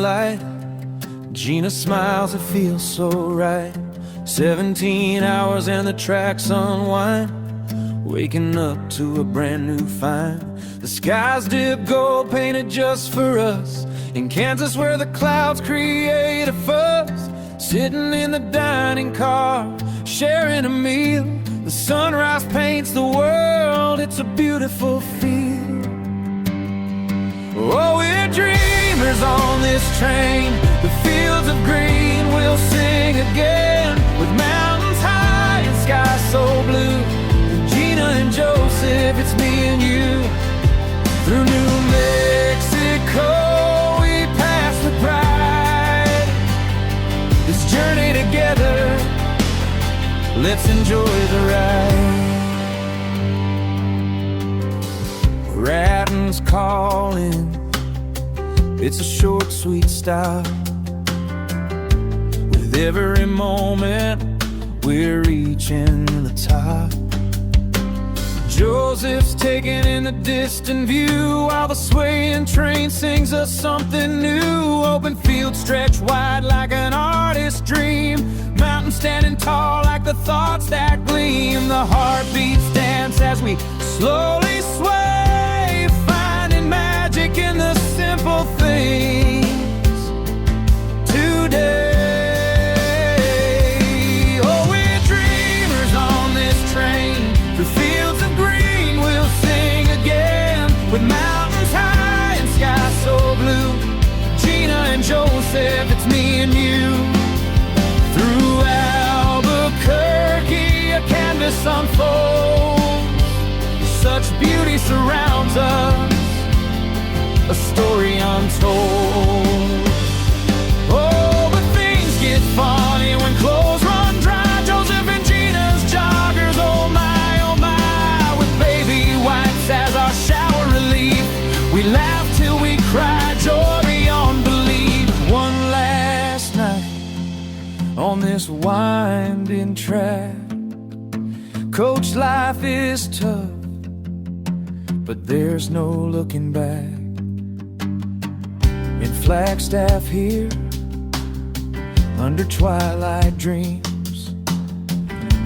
light. Gina smiles, it feels so right. 17 hours and the tracks unwind, waking up to a brand new find. The skies dip gold, painted just for us, in Kansas where the clouds create a fuss. Sitting in the dining car, sharing a meal. The sunrise paints the world, it's a beautiful feel. Oh, we're dreamers on this train. The fields of green will sing again, with mountains high and skies so blue. Gina and Joseph, it's me and you. Through New Mexico we pass with pride. This journey together, let's enjoy the ride. Ratton's calling, it's a short, sweet stop. With every moment, we're reaching the top. Joseph's taking in the distant view, while the swaying train sings us something new. Open fields stretch wide like an artist's dream. Mountains standing tall like the thoughts that gleam. The heartbeats dance as we slowly sway, finding magic in the simple things today. Oh, we're dreamers on this train. Through fields of green we'll sing again, with mountains high and skies so blue. Gina and Joseph, it's me and you. Through Albuquerque a canvas unfolds, such beauty surrounds us, a story untold. Oh, but things get funny when clothes run dry. Joseph and Gina's joggers, oh my, with baby wipes as our shower relief. We laugh till we cry, joy beyond belief. One last night on this winding track. Coach, life is tough, but there's no looking back. In Flagstaff here, under twilight dreams,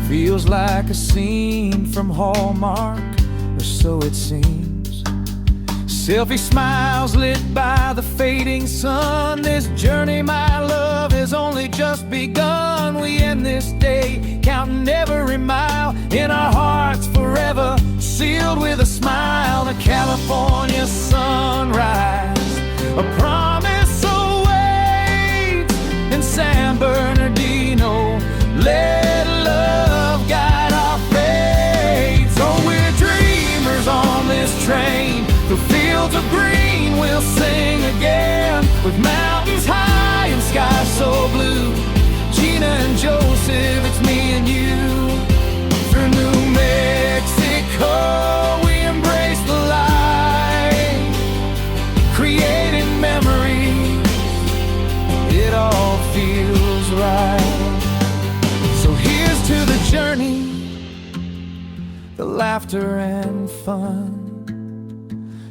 feels like a scene from Hallmark, or so it seems. Selfie smiles lit by the fading sun. This journey, my love, has only just begun. We end this day counting every mile, in our hearts forever sealed with a smile. The California sunrise, a promise awaits in San Bernardino. Let love guide our fate. So we're dreamers on this train. The fields of green we'll sing again, with mountains high and skies so blue. Gina and Joseph, it's me and you. Through New Mexico we embrace the light, creating memories, it all feels right. So here's to the journey, the laughter and fun.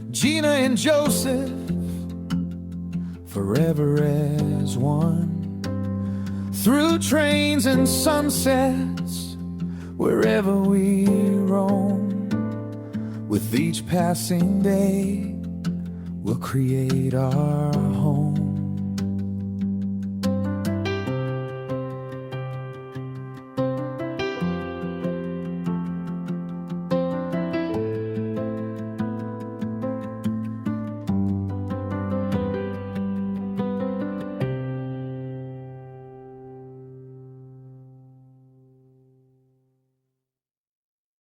Gina and Joseph, forever as one. Through trains and sunsets, wherever we roam, with each passing day we'll create our home.